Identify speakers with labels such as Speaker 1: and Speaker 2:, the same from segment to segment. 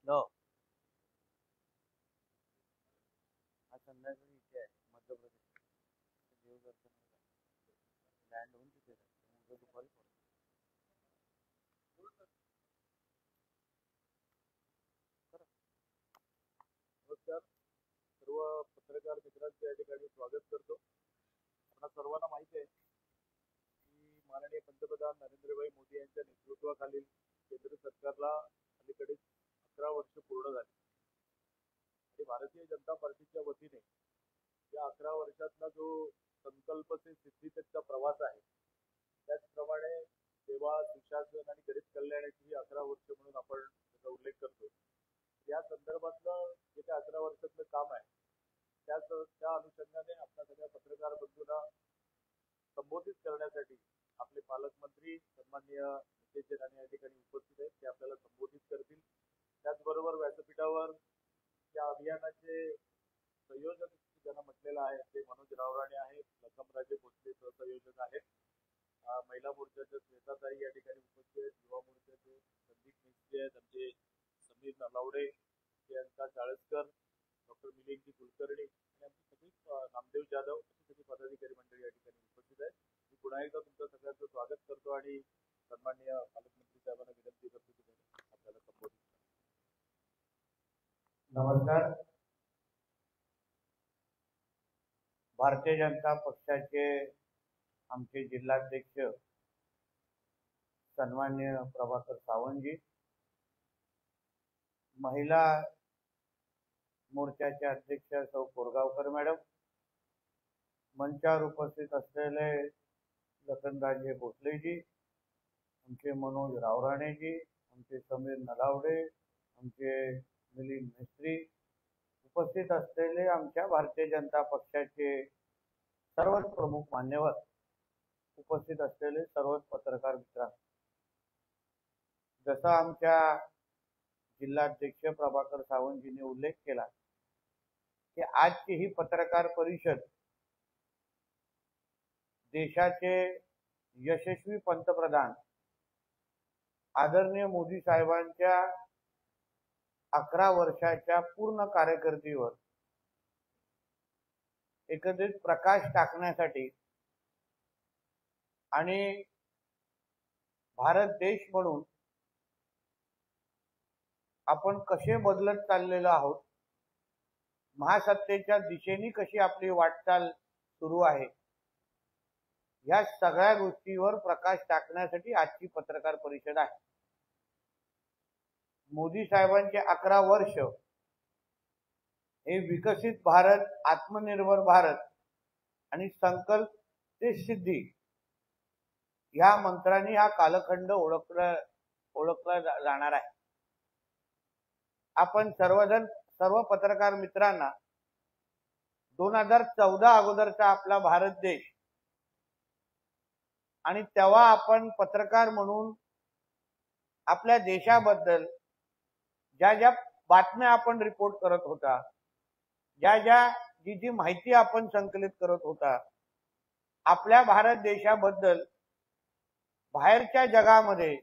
Speaker 1: No आज संध्याकाळी इथे आहे मध्य प्रदेश देवदर्शन लँड होऊन तिथे उद्या दुपारी नमस्कार सर्व पत्रकार मित्रांचे या ठिकाणी स्वागत करतो. आपल्या सर्वांना माहिती आहे की माननीय पंतप्रधान नरेंद्रभाई मोदी यांच्या नेतृत्वाखालील केंद्र सरकारला अलीकडेच 11 वर्ष पूर्ण झाली आणि भारतीय जनता पार्टीच्या वतीने या 11 वर्षातला जो संकल्प से सिद्धीचा प्रवास आहे त्याचप्रमाणे सेवा सुशासन आणि गरीब कल्याणाची 11 वर्ष म्हणून आपण त्याचा उल्लेख करतो. या संदर्भातलं जे काही 11 वर्षातलं काम आहे त्या अनुषंगाने आपल्या सगळ्या पत्रकार बंधूंना संबोधित करण्यासाठी आपले पालकमंत्री सन्माननीय नितेश राणे या ठिकाणी उपस्थित आहेत. ते आपल्याला संबोधित करतील. त्याचबरोबर व्यासपीठावर या अभियानाचे संयोजक ज्यांना म्हटलेलं आहे ते मनोज रावराणे आहेत, लखमराजे भोसले सहसंयोजक आहेत, महिला मोर्चाचे श्वेताताई या ठिकाणी उपस्थित आहेत, युवा मोर्चाचे संदीप मिस्त्री आहेत, आमचे समीर नलावडे, प्रियंका चाळसकर, डॉक्टर मिलिंदजी कुलकर्णी आणि आमची सगळी नामदेव जाधव अशी सगळी पदाधिकारी मंडळी या ठिकाणी उपस्थित आहेत. मी पुन्हा एकदा तुमचं सगळ्यांचं स्वागत करतो आणि सन्माननीय पालकमंत्री साहेबांना विनंती करतो की आपल्याला संबोधित करा.
Speaker 2: नमस्कार. भारतीय जनता पक्षाचे आमचे जिल्हाध्यक्ष सन्माननीय प्रभाकर सावंतजी, महिला मोर्चाचे अध्यक्ष सौ कोरगावकर मॅडम, मंचावर उपस्थित असलेले लखनराजे भोसलेजी, आमचे मनोज रावराणेजी, आमचे समीर नलावडे, आमचे मिलिंद मिस्त्री, उपस्थित असलेले आमच्या भारतीय जनता पक्षाचे सर्वच प्रमुख मान्यवर, उपस्थित असलेले सर्वच पत्रकार मित्र, जसा आमच्या जिल्हाध्यक्ष प्रभाकर सावंतजींनी उल्लेख केला की आजची ही पत्रकार परिषद देशाचे यशस्वी पंतप्रधान आदरणीय मोदी साहेबांच्या 11 वर्षाच्या पूर्ण कारकिर्दीवर एकत्रित प्रकाश टाकण्यासाठी आणि भारत देश म्हणून आपण कसे बदलत चाललेलो आहोत, महासत्तेच्या दिशेने कशी आपली वाटचाल सुरू आहे, या सगळ्या गोष्टीवर प्रकाश टाकण्यासाठी आजची पत्रकार परिषद आहे. मोदी साहेबांचे 11 वर्ष हे विकसित भारत, आत्मनिर्भर भारत आणि संकल्प ते सिद्धी या मंत्रांनी हा कालखंड ओळखला जाणार आहे. आपण सर्व पत्रकार मित्रांना 2014 अगोदरचा आपला भारत देश आणि तेव्हा आपण पत्रकार म्हणून आपल्या देशाबद्दल ज्या बातम्या आपण रिपोर्ट करत होता, जी माहिती आपण संकलित करत होता, आपल्या भारत देशाबद्दल बाहेरच्या जगामध्ये,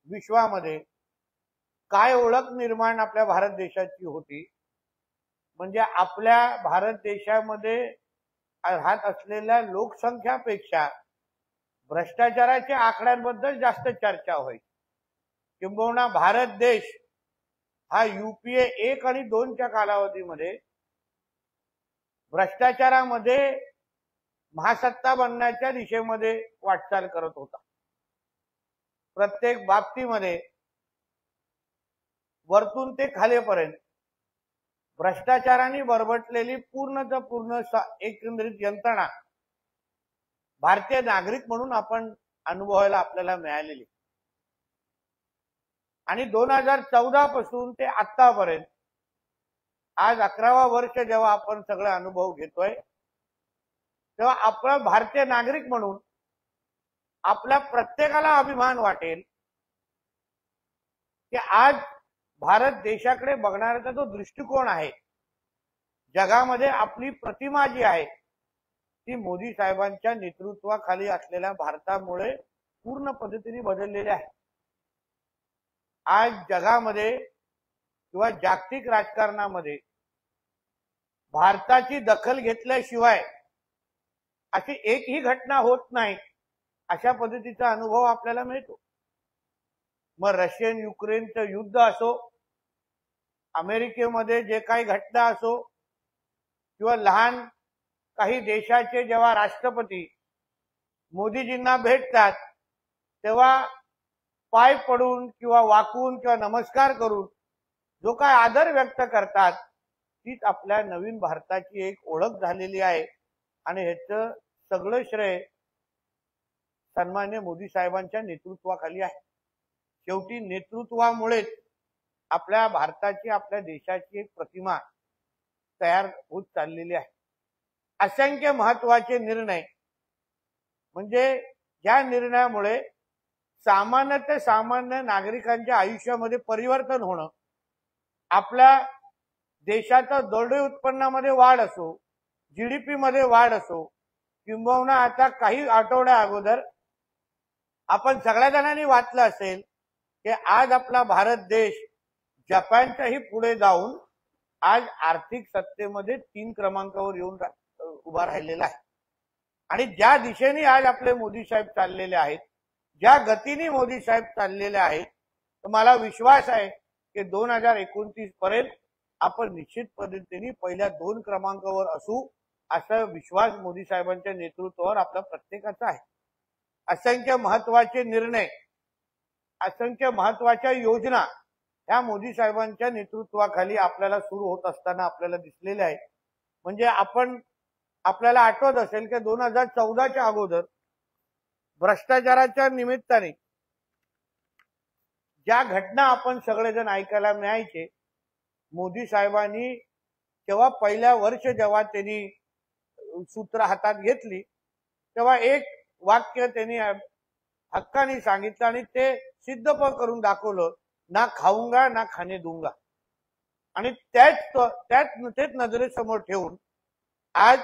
Speaker 2: विश्वामध्ये काय ओळख निर्माण आपल्या भारत देशाची होती, म्हणजे आपल्या भारत देशामध्ये राहत असलेल्या लोकसंख्यापेक्षा भ्रष्टाचाराच्या आकड्यांबद्दल जास्त चर्चा होईल. किंबहुना भारत देश हा UPA 1 आणि 2च्या कालावधीमध्ये भ्रष्टाचारामध्ये महासत्ता बनण्याच्या दिशेमध्ये वाटचाल करत होता. प्रत्येक बाबतीमध्ये वरतून ते खालीपर्यंत भ्रष्टाचाराने बरबटलेली पूर्णच्या पूर्ण एकंदरीत यंत्रणा भारतीय नागरिक म्हणून आपण अनुभवायला आपल्याला मिळालेली. आणि 2014 पासून ते आतापर्यंत आज 11वा वर्ष जेव्हा आपण सगळे अनुभव घेतोय, तेव्हा आपण भारतीय नागरिक म्हणून आपल्या प्रत्येकाला अभिमान वाटेल की आज भारत देशाकडे बघणाऱ्याचा जो दृष्टिकोन आहे, जगामध्ये आपली प्रतिमा जी आहे ती मोदी साहेबांच्या नेतृत्वाखाली असलेल्या भारतामुळे पूर्ण पद्धतीने बदललेली आहे. आज जगामध्ये किंवा जागतिक राजकारणामध्ये भारताची दखल घेतल्याशिवाय अशी एकही घटना होत नाही, अशा पद्धतीचा अनुभव आपल्याला मिळतो. मग रशियन युक्रेनचं युद्ध असो, अमेरिकेमध्ये जे काही घटना असो, किंवा लहान काही देशाचे जेव्हा राष्ट्रपती मोदीजींना भेटतात तेव्हा पाय पडून किंवा वाकून किंवा नमस्कार करून जो काय आदर व्यक्त करतात, तीच आपल्या नवीन भारताची एक ओळख झालेली आहे. आणि ह्याचं सगळं श्रेय सन्मान्य मोदी साहेबांच्या नेतृत्वाखाली आहे. शेवटी नेतृत्वामुळेच आपल्या भारताची, आपल्या देशाची एक प्रतिमा तयार होत चाललेली आहे. असंख्य महत्वाचे निर्णय, म्हणजे या निर्णयामुळे सामान्य ते सामान्य नागरिकांच्या आयुष्यामध्ये परिवर्तन होणं, आपल्या देशाच्या दरडोई उत्पन्नामध्ये वाढ असो, जीडीपी मध्ये वाढ असो, किंबहुना आता काही आठवड्या अगोदर आपण सगळ्या जणांनी वाचलं असेल की आज आपला भारत देश जपानच्याही पुढे जाऊन आज आर्थिक सत्तेमध्ये 3 क्रमांकावर येऊन उभा राहिलेला आहे. आणि ज्या दिशेने आज आपले मोदी साहेब चाललेले आहेत, ज्या गतीने मोदी साहेब चाललेले आहेत, तर मला विश्वास आहे की 2029 पर्यंत आपण निश्चित पद्धतीने पहिल्या 2 क्रमांकावर असू, असा विश्वास मोदी साहेबांच्या नेतृत्वावर आपला प्रत्येकाचा आहे. असंख्य महत्वाचे निर्णय, असंख्य महत्वाच्या योजना ह्या मोदी साहेबांच्या नेतृत्वाखाली आपल्याला सुरू होत असताना आपल्याला दिसलेल्या आहेत. म्हणजे आपल्याला आठवत असेल की 2014च्या अगोदर भ्रष्टाचाराच्या निमित्ताने ज्या घटना आपण सगळेजण ऐकायला मिळायचे, मोदी साहेबांनी तेव्हा पहिल्या वर्ष जेव्हा त्यांनी सूत्र हातात घेतली तेव्हा एक वाक्य त्यांनी हक्काने सांगितलं आणि ते सिद्ध पण करून दाखवलं, ना खाऊंगा ना खाणे दूंगा. आणि तेच नजरेसमोर ठेवून आज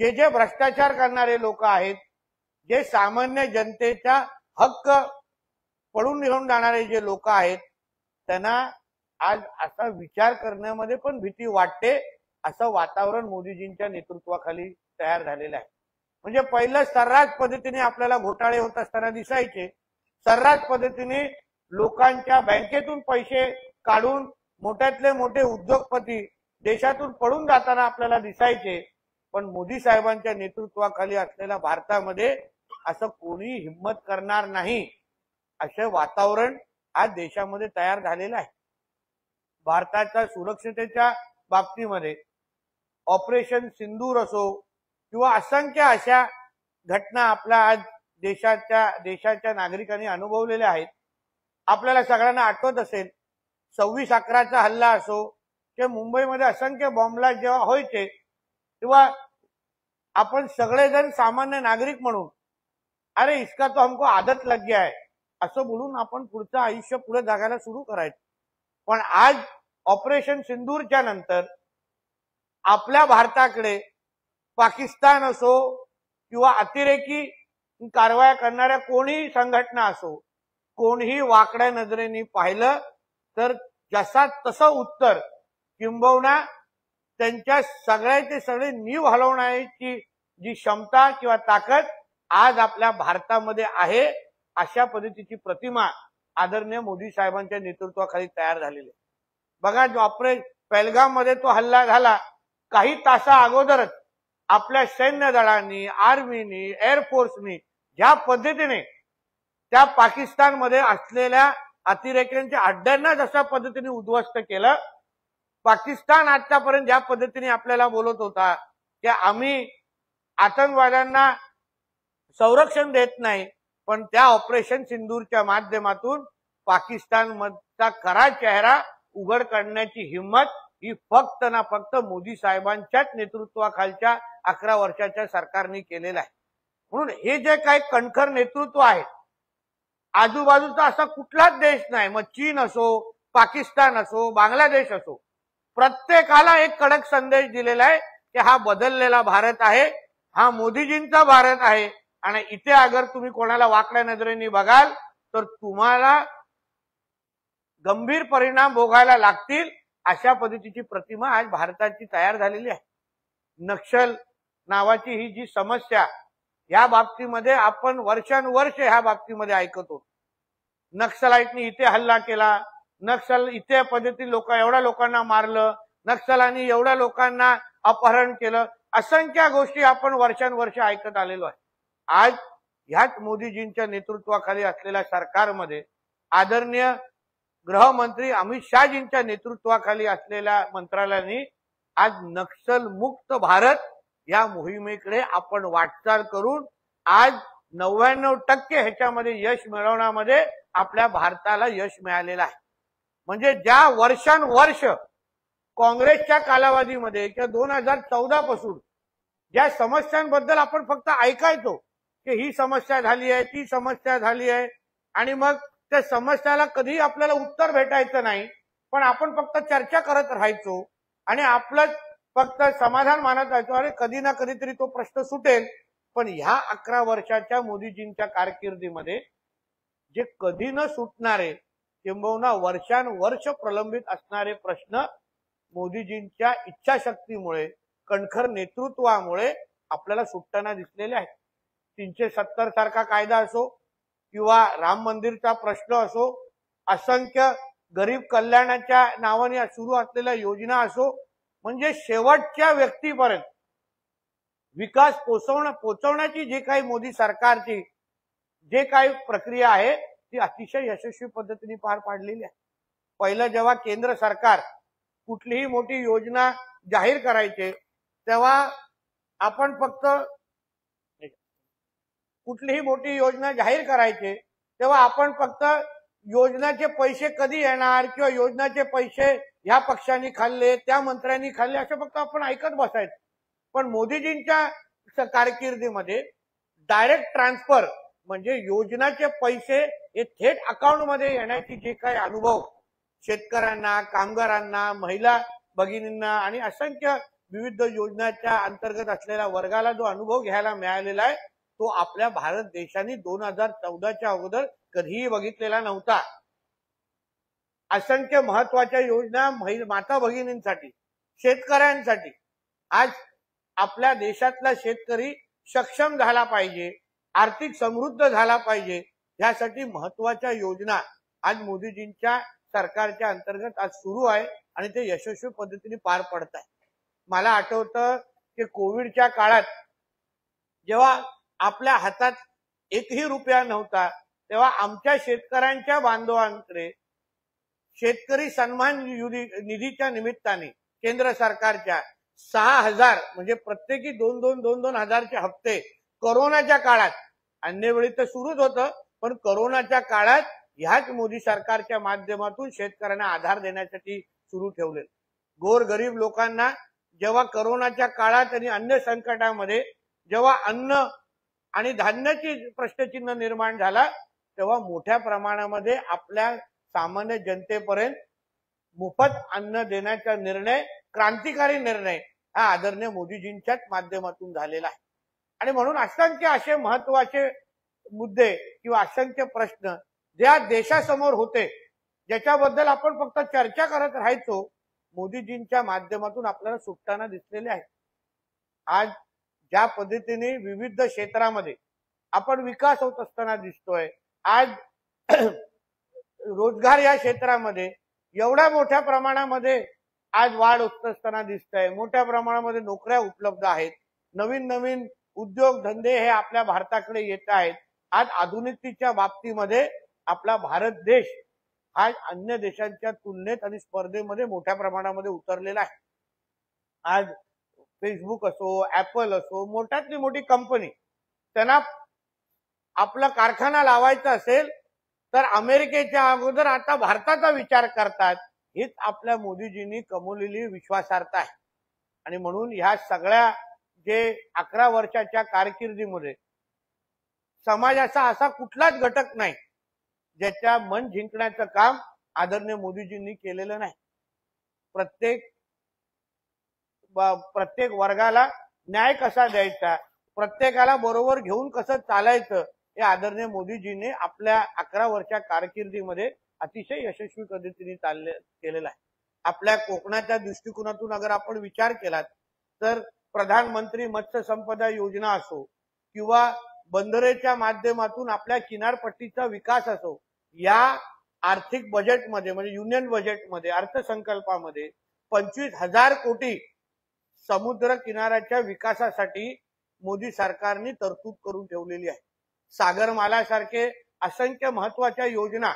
Speaker 2: जे भ्रष्टाचार करणारे लोक आहेत, जे सामान्य जनतेचा हक्क पळून घेऊन जाणारे जे लोक आहेत, त्यांना आज असा विचार करण्यामध्ये पण भीती वाटते, असं वातावरण मोदीजींच्या नेतृत्वाखाली तयार झालेलं आहे. म्हणजे पहिलं सर्रास पद्धतीने आपल्याला घोटाळे होत असताना दिसायचे, सर्रास पद्धतीने लोकांच्या बँकेतून पैसे काढून मोठ्यातले मोठे उद्योगपती देशातून पळून जाताना आपल्याला दिसायचे. पण मोदी साहेबांच्या नेतृत्वाखाली असलेल्या भारतामध्ये असं कोणी हिम्मत करणार नाही, असं वातावरण आज देशामध्ये तयार झालेलं आहे. भारताच्या सुरक्षिततेच्या बाबतीमध्ये ऑपरेशन सिंदूर असो किंवा असंख्य अशा घटना आपल्या आज देशाच्या नागरिकांनी अनुभवलेल्या आहेत. आपल्याला सगळ्यांना आठवत असेल 26/11चा हल्ला असो किंवा मुंबईमध्ये असंख्य बॉम्बलास्ट जेव्हा व्हायचे तेव्हा आपण सगळेजण सामान्य नागरिक म्हणून अरे इसका तो हमको आदत लग गया है असं बोलून आपण पुढचं आयुष्य पुढे जगायला सुरू करायचं. पण आज ऑपरेशन सिंदूरच्या नंतर आपल्या भारताकडे पाकिस्तान असो किंवा अतिरेकी कारवाया करणाऱ्या कोणीही संघटना असो, कोणीही वाकड्या नजरेने पाहिलं तर जसा तसं उत्तर, किंबहुना त्यांच्या सगळ्याचे सगळे नीव हलवण्याची जी क्षमता किंवा ताकद आज आपल्या भारतामध्ये आहे, अशा पद्धतीची प्रतिमा आदरणीय मोदी साहेबांच्या नेतृत्वाखाली तयार झालेली आहे. बघा, जो पहलगाम मध्ये तो हल्ला झाला, काही तासा अगोदरच आपल्या सैन्य दलांनी, आर्मीनी, एअरफोर्सनी ज्या पद्धतीने त्या पाकिस्तानमध्ये असलेल्या अतिरेक्यांच्या अड्ड्यांना जशा पद्धतीने उद्ध्वस्त केलं, पाकिस्तान आतापर्यंत ज्या पद्धतीने आपल्याला बोलत होता की आम्ही आतंकवाद्यांना संरक्षण देत नाही, पण त्या ऑपरेशन सिंदूरच्या माध्यमातून पाकिस्तानचा खरा चेहरा उघड करण्याची हिंमत ही फक्त ना फक्त मोदी साहेबांच्याच नेतृत्वाखालच्या 11 वर्षाच्या सरकारने केलेलं आहे. म्हणून हे जे काही कणखर नेतृत्व आहे, आजूबाजूचा असा कुठलाच देश नाही, मग चीन असो, पाकिस्तान असो, बांगलादेश असो, प्रत्येकाला एक कडक संदेश दिलेला आहे की हा बदललेला भारत आहे, हा मोदीजींचा भारत आहे. आणि इथे अगर तुम्ही कोणाला वाकड्या नजरेने बघाल तर तुम्हाला गंभीर परिणाम भोगायला लागतील अशा पद्धतीची प्रतिमा आज भारताची तयार झालेली आहे. नक्षल नावाची ही जी समस्या या बाबतीमध्ये आपण वर्षानुवर्ष ह्या बाबतीमध्ये ऐकत होतो. नक्षलाईटनी इथे हल्ला केला, नक्षल इथे पद्धती एवढ्या लोकांना मारलं, नक्षलांनी एवढ्या लोकांना अपहरण केलं, असंख्य गोष्टी आपण वर्षानुवर्ष ऐकत आलेलो आहे. आज ह्याच मोदीजींच्या नेतृत्वाखाली असलेल्या सरकारमध्ये आदरणीय गृहमंत्री अमित शहाजींच्या नेतृत्वाखाली असलेल्या मंत्रालयाने आज नक्षल मुक्त भारत या मोहिमेकडे आपण वाटचाल करून आज 99% ह्याच्यामध्ये यश मिळवण्यामध्ये आपल्या भारताला यश मिळालेलं आहे. म्हणजे ज्या वर्षानुवर्ष काँग्रेसच्या कालावधीमध्ये किंवा 2014 पासून ज्या समस्यांबद्दल आपण फक्त ऐकायचो की ही समस्या झाली आहे, ती समस्या झाली आहे, आणि मग त्या समस्याला कधी आपल्याला उत्तर भेटायचं नाही, पण आपण फक्त चर्चा करत राहायचो आणि आपलं फक्त समाधान मानत राहायचो, अरे कधी ना कधीतरी तो प्रश्न सुटेल. पण ह्या 11 वर्षाच्या मोदीजींच्या कारकिर्दीमध्ये जे कधी न सुटणारे किंबहुना वर्षानुवर्ष प्रलंबित असणारे प्रश्न मोदीजींच्या इच्छाशक्तीमुळे, कणखर नेतृत्वामुळे आपल्याला सुटताना दिसलेले आहेत. 370 सारखा कायदा असो किंवा राम मंदिरचा प्रश्न असो, असंख्य गरीब कल्याणाच्या नावाने सुरू असलेल्या योजना असो, म्हणजे शेवटच्या व्यक्तीपर्यंत विकास पोहोचवण्याची जी काही मोदी सरकारची जे काही प्रक्रिया आहे ती अतिशय यशस्वी पद्धतीने पार पाडलेली आहे. पहिलं जेव्हा केंद्र सरकार कुठलीही मोठी योजना जाहीर करायचे तेव्हा आपण फक्त योजनाचे पैसे कधी येणार किंवा योजनाचे पैसे ह्या पक्षांनी खाल्ले, त्या मंत्र्यांनी खाल्ले, असं फक्त आपण ऐकत बसायचं. पण मोदीजींच्या कारकिर्दीमध्ये डायरेक्ट ट्रान्सफर म्हणजे योजनाचे पैसे हे थेट अकाउंटमध्ये येण्याची जे काही अनुभव शेतकऱ्यांना, कामगारांना, महिला भगिनींना आणि असंख्य विविध योजनांच्या अंतर्गत असलेल्या वर्गाला जो अनुभव घ्यायला मिळालेला आहे तो आपल्या भारत देशाने 2014च्या अगोदर कधीही बघितलेला नव्हता. असंख्य महत्वाच्या योजना माता भगिनींसाठी, शेतकऱ्यांसाठी, आज आपल्या देशातला शेतकरी सक्षम झाला पाहिजे, आर्थिक समृद्ध झाला पाहिजे, यासाठी महत्वाच्या योजना आज मोदीजींच्या सरकारच्या अंतर्गत आज सुरू आहे आणि ते यशस्वी पद्धतीने पार पडत आहे. मला आठवतं की कोविडच्या काळात जेव्हा आपल्या हातात एकही रुपया नव्हता तेव्हा आमच्या शेतकऱ्यांच्या बांधवांकडे शेतकरी सन्मान निधीच्या निमित्ताने केंद्र सरकारच्या 6,000 म्हणजे प्रत्येकी 2,200 हजारचे हप्ते कोरोनाच्या काळात, अन्य वेळी तर सुरूच होतं, पण कोरोनाच्या काळात ह्याच मोदी सरकारच्या माध्यमातून शेतकऱ्यांना आधार देण्यासाठी सुरू ठेवले. गोरगरीब लोकांना जेव्हा कोरोनाच्या काळात आणि अन्य संकटामध्ये जेव्हा अन्न आणि धान्याची प्रश्नचिन्ह निर्माण झाला तेव्हा मोठ्या प्रमाणामध्ये आपल्या सामान्य जनतेपर्यंत मोफत अन्न देण्याचा निर्णय, क्रांतिकारी निर्णय हा आदरणीय मोदीजींच्याच माध्यमातून झालेला आहे. आणि म्हणून असंख्य असे महत्वाचे मुद्दे किंवा असंख्य प्रश्न ज्या देशासमोर होते ज्याच्याबद्दल आपण फक्त चर्चा करत राहायचो, मोदीजींच्या माध्यमातून आपल्याला सुटताना दिसलेले आहेत. आज ज्या पद्धतीने विविध क्षेत्रामध्ये आपण विकास होत असताना दिसतोय, आज रोजगार या क्षेत्रामध्ये एवढ्या मोठ्या प्रमाणामध्ये आज वाढ होत असताना दिसतंय, मोठ्या प्रमाणामध्ये नोकऱ्या उपलब्ध आहेत, नवीन नवीन उद्योग धंदे हे आपल्या भारताकडे येत आहेत. आज आधुनिकतेच्या बाबतीमध्ये आपला भारत देश हा अन्य देशांच्या तुलनेत आणि स्पर्धेमध्ये मोठ्या प्रमाणामध्ये उतरलेला आहे. आज फेसबुक असो, ऍपल असो, मोठ्यातली मोठी कंपनी त्यांना आपला कारखाना लावायचा असेल तर अमेरिकेच्या अगोदर आता भारताचा विचार करतात. हीच आपल्या मोदीजींनी कमवलेली विश्वासार्हता आहे. आणि म्हणून ह्या सगळ्या जे 11 वर्षाच्या कारकिर्दीमध्ये समाजाचा असा कुठलाच घटक नाही ज्याच्या मन जिंकण्याचं काम आदरणीय मोदीजींनी केलेलं नाही. प्रत्येक वर्गाला न्याय कसा द्यायचा, प्रत्येकाला बरोबर घेऊन कसं चालायचं हे आदरणीय मोदीजींनी आपल्या 11 वर्षा कारकिर्दीमध्ये अतिशय यशस्वी पद्धतीने केलेला आहे. आपल्या कोकणाच्या दृष्टिकोनातून अगर आपण विचार केलात तर प्रधानमंत्री मत्स्य संपदा योजना असो किंवा बंदरेच्या माध्यमातून आपल्या किनारपट्टीचा विकास असो, या आर्थिक बजेटमध्ये म्हणजे युनियन बजेटमध्ये अर्थसंकल्पामध्ये 25,000 कोटी समुद्र किनाऱ्याच्या विकासासाठी मोदी सरकारने तरतूद करून ठेवलेली आहे. सागरमालासारखे असंख्य महत्वाच्या योजना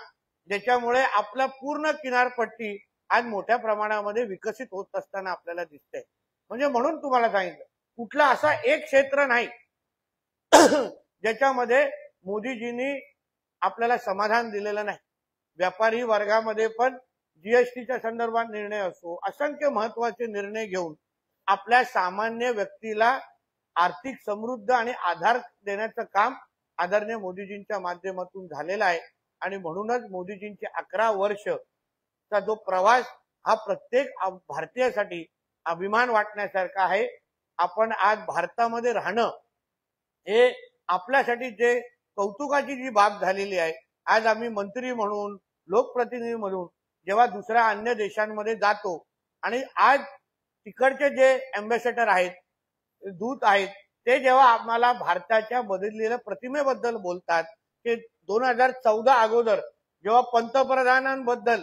Speaker 2: ज्याच्यामुळे आपला पूर्ण किनारपट्टी आज मोठ्या प्रमाणामध्ये विकसित होत असताना आपल्याला दिसतंय. म्हणजे म्हणून तुम्हाला सांगितलं कुठला असा एक क्षेत्र नाही ज्याच्यामध्ये मोदीजींनी आपल्याला समाधान दिलेलं नाही. व्यापारी वर्गामध्ये पण जीएसटीच्या संदर्भात निर्णय असो, असंख्य महत्वाचे निर्णय घेऊन आपल्या सामान्य व्यक्तीला आर्थिक समृद्ध आणि आधार देण्याचं काम आदरणीय मोदीजींच्या माध्यमातून झालेला आहे. आणि म्हणूनच मोदीजींचे 11 वर्षचा जो प्रवास हा प्रत्येक भारतीयासाठी अभिमान वाटण्यासारखा आहे. आपण आज भारतामध्ये राहणं हे आपल्यासाठी जे कौतुकाची जी बाब झालेली आहे. आज आम्ही मंत्री म्हणून लोकप्रतिनिधी म्हणून जेव्हा दुसऱ्या अन्य देशांमध्ये जातो आणि आज तिकडचे जे अँबॅसेडर आहेत, दूत आहेत, ते जेव्हा आम्हाला भारताच्या बदललेल्या प्रतिमेबद्दल बोलतात की 2014 अगोदर जेव्हा पंतप्रधानांबद्दल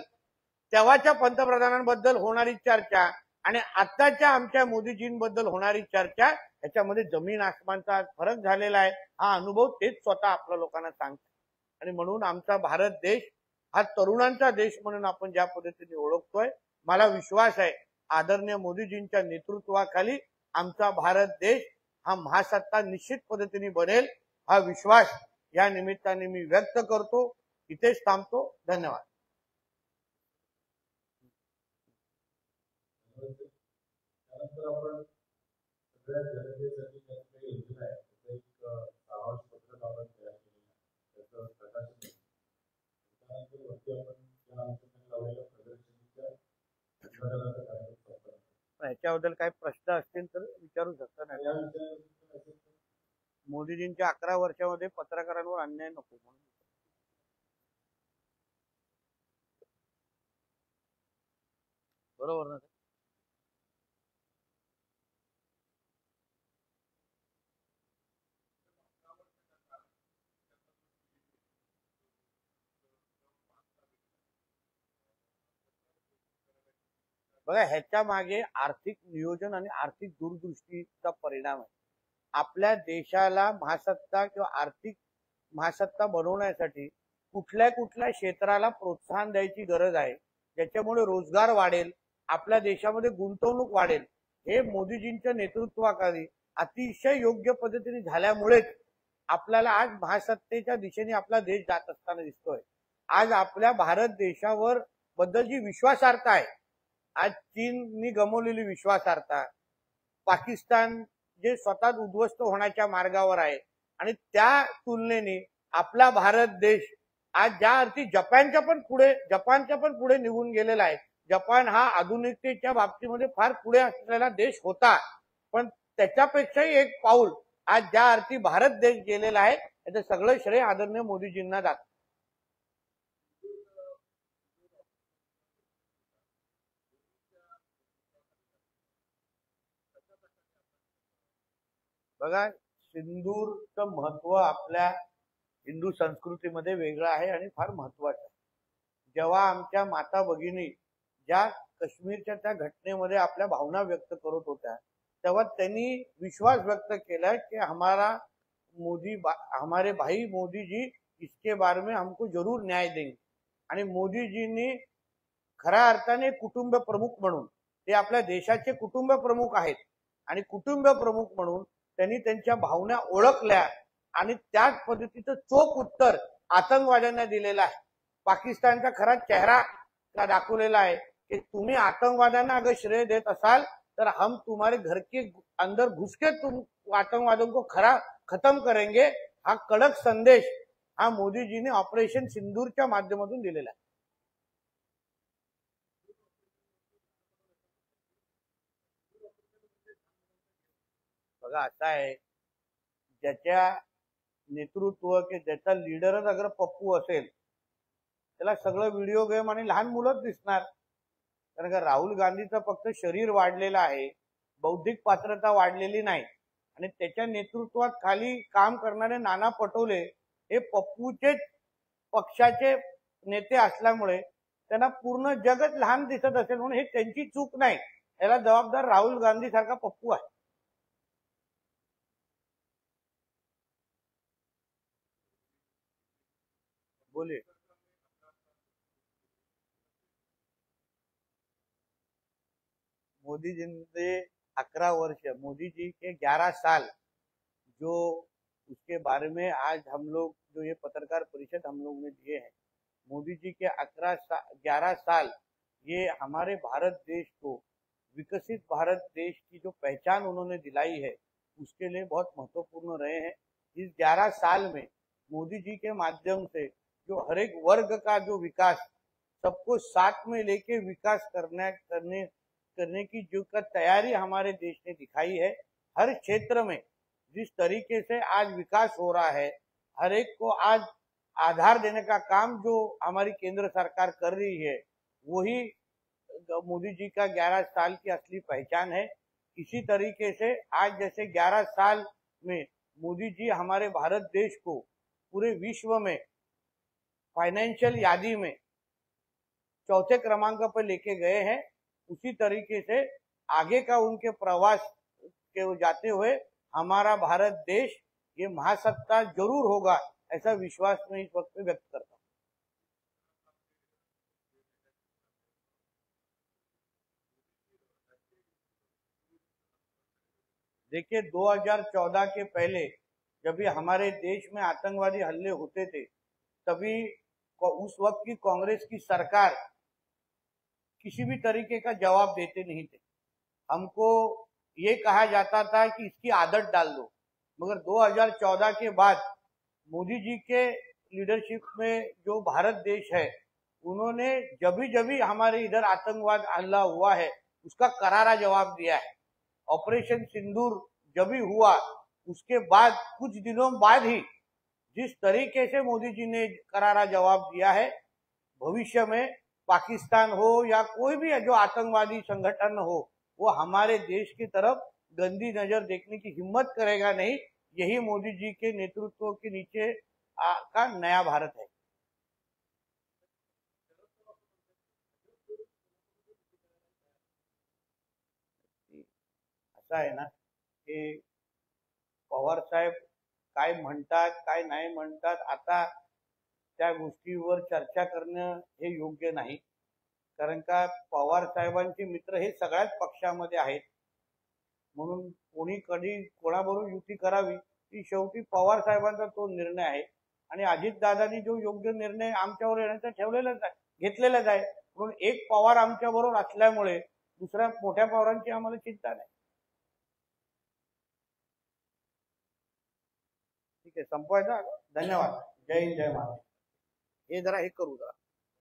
Speaker 2: तेव्हाच्या पंतप्रधानांबद्दल होणारी चर्चा आणि आताच्या आमच्या मोदीजींबद्दल होणारी चर्चा याच्यामध्ये जमीन आसमानचा फरक झालेला आहे. हा अनुभव तेच स्वतः आपल्या लोकांना सांगतात. आणि म्हणून आमचा भारत देश हा तरुणांचा देश म्हणून आपण ज्या पद्धतीने ओळखतोय, मला विश्वास आहे आदरणीय मोदीजींच्या नेतृत्वाखाली आमचा भारत देश हा महासत्ता निश्चित पद्धतीने बनेल. हा विश्वास या निमित्ताने मी व्यक्त करतो. इथेच थांबतो. धन्यवाद.
Speaker 1: त्यानंतर आपण सगळ्या जनतेसाठी काही योजना आहे त्याचं एक सारांश पत्रक आपण तयार केलेलं आहे. त्याचं प्रकाशन त्यानंतर वरती आपण या अनुषंगाने लावलेल्या प्रदर्शनीच्या उद्घाटनाचा कार्यक्रम करतो.
Speaker 2: याच्याबद्दल काही प्रश्न असतील तर विचारू शकता.
Speaker 1: या विषयावर
Speaker 2: मोदीजींच्या 11 वर्षामध्ये पत्रकारांवर अन्याय नको म्हणून. बरोबर ना? बघा, ह्याच्या मागे आर्थिक नियोजन आणि आर्थिक दूरदृष्टीचा परिणाम आहे. आपल्या देशाला महासत्ता किंवा आर्थिक महासत्ता बनवण्यासाठी कुठल्या कुठल्या क्षेत्राला प्रोत्साहन द्यायची गरज आहे, ज्याच्यामुळे रोजगार वाढेल, आपल्या देशामध्ये गुंतवणूक वाढेल. हे मोदीजींच्या नेतृत्वाखाली अतिशय योग्य पद्धतीने झाल्यामुळेच आपल्याला आज महासत्तेच्या दिशेने आपला देश जात असताना दिसतोय. आज आपल्या भारत देशावर बद्दल जी विश्वासार्हता आहे, आज चीननी गमावलेली विश्वासार्हता, पाकिस्तान जे स्वतः उद्ध्वस्त होण्याच्या मार्गावर आहे, आणि त्या तुलनेने आपला भारत देश आज ज्या अर्थी जपानच्या पण पुढे निघून गेलेला आहे. जपान हा आधुनिकतेच्या बाबतीमध्ये फार पुढे असलेला देश होता, पण त्याच्यापेक्षाही एक पाऊल आज ज्या अर्थी भारत देश गेलेला आहे, याचं सगळं श्रेय आदरणीय मोदीजींना जातं. बघा, सिंदूरचं महत्व आपल्या हिंदू संस्कृतीमध्ये वेगळं आहे आणि फार महत्वाचं आहे. जेव्हा आमच्या माता भगिनी ज्या काश्मीरच्या त्या घटनेमध्ये आपल्या भावना व्यक्त करत होत्या, तेव्हा त्यांनी विश्वास व्यक्त केला की हमारे भाई मोदी जी इसके बारे में हमको जरूर न्याय देंगे. आणि मोदीजींनी खऱ्या अर्थाने कुटुंब प्रमुख म्हणून, ते आपल्या देशाचे कुटुंब प्रमुख आहेत, आणि कुटुंब प्रमुख म्हणून त्यांनी त्यांच्या भावना ओळखल्या आणि त्याच पद्धतीचं चोख उत्तर आतंकवाद्यांना दिलेलं आहे. पाकिस्तानचा खरा चेहरा दाखवलेला आहे की तुम्ही आतंकवाद्यांना अगर श्रेय देत असाल तर हम तुम्हारे घर के अंदर घुस के तुम आतंकवादों को खत्म करेंगे. हा कडक संदेश हा मोदीजीने ऑपरेशन सिंदूरच्या माध्यमातून दिलेला आहे. बघा, असं आहे, ज्याच्या नेतृत्व की ज्याचा लीडरच अगर पप्पू असेल त्याला सगळं व्हिडिओ गेम आणि लहान मुलंच दिसणार. कारण का राहुल गांधीचं फक्त शरीर वाढलेलं आहे, बौद्धिक पात्रता वाढलेली नाही. आणि त्याच्या नेतृत्वात खाली काम करणारे नाना पटोले हे पप्पूचेच पक्षाचे नेते असल्यामुळे त्यांना पूर्ण जगच लहान दिसत असेल, म्हणून हे त्यांची चूक नाही. याला जबाबदार राहुल गांधी सारखा पप्पू आहे. बोलिए. मोदी जी ने 11 वर्ष, मोदी जी के 11 साल, जो उसके बारे में आज हम लोग जो ये पत्रकार परिषद हम लोग ने दिए हैं, मोदी जी के 11 साल ये हमारे भारत देश को विकसित भारत देश की जो पहचान उन्होंने दिलाई है उसके लिए बहुत महत्वपूर्ण रहे हैं. इस 11 साल में मोदी जी के माध्यम से जो हर एक वर्ग का जो विकास, सबको साथ में लेके विकास करने की जो का तैयारी हमारे देश ने दिखाई है. हर क्षेत्र में जिस तरीके से आज विकास हो रहा है, हर एक को आज आधार देने का काम जो हमारी केंद्र सरकार कर रही है, वही मोदी जी का 11 साल की असली पहचान है. इसी तरीके से आज जैसे 11 साल में मोदी जी हमारे भारत देश को पूरे विश्व में फाइनेंशियल यादी में चौथे क्रमांक पर लेके गए हैं, उसी तरीके से आगे का उनके प्रवास के जाते हुए हमारा भारत देश ये महासत्ता जरूर होगा, ऐसा विश्वास मैं इस वक्त व्यक्त करता हूं. देखिए, 2014 के पहले जब भी हमारे देश में आतंकवादी हमले होते थे, तभी उस वक्त की कांग्रेस की सरकार किसी भी तरीके का जवाब देते नहीं थे. हमको ये कहा जाता था कि इसकी आदत डाल दो. मगर 2014 के बाद मोदी जी के लीडरशिप में जो भारत देश है, उन्होंने जब भी हमारे इधर आतंकवाद हमला हुआ है उसका करारा जवाब दिया है. ऑपरेशन सिंदूर जब भी हुआ उसके बाद कुछ दिनों बाद ही जिस तरीके से मोदी जी ने करारा जवाब दिया है, भविष्य में पाकिस्तान हो या कोई भी जो आतंकवादी संगठन हो, वो हमारे देश की तरफ गंदी नजर देखने की हिम्मत करेगा नहीं. यही मोदी जी के नेतृत्व के नीचे का नया भारत है. असं आहे ना की पवार साहेब काय म्हणतात काय नाही म्हणतात, आता त्या गोष्टीवर चर्चा करणं हे योग्य नाही. कारण का पवार साहेबांचे मित्र हे सगळ्याच पक्षामध्ये आहेत, म्हणून कोणी कधी कोणाबरोबर युती करावी ती शेवटी पवार साहेबांचा तो निर्णय आहे. आणि अजितदादांनी जो योग्य निर्णय आमच्यावर येण्याचा ठेवलेलाच आहे, घेतलेलाच आहे. म्हणून एक पवार आमच्या बरोबर असल्यामुळे दुसऱ्या मोठ्या पवारांची आम्हाला चिंता नाही. ठीक आहे, संपवायचा. धन्यवाद. जय हिंद, जय महाराष्ट्र. हे जरा हे करू जरा.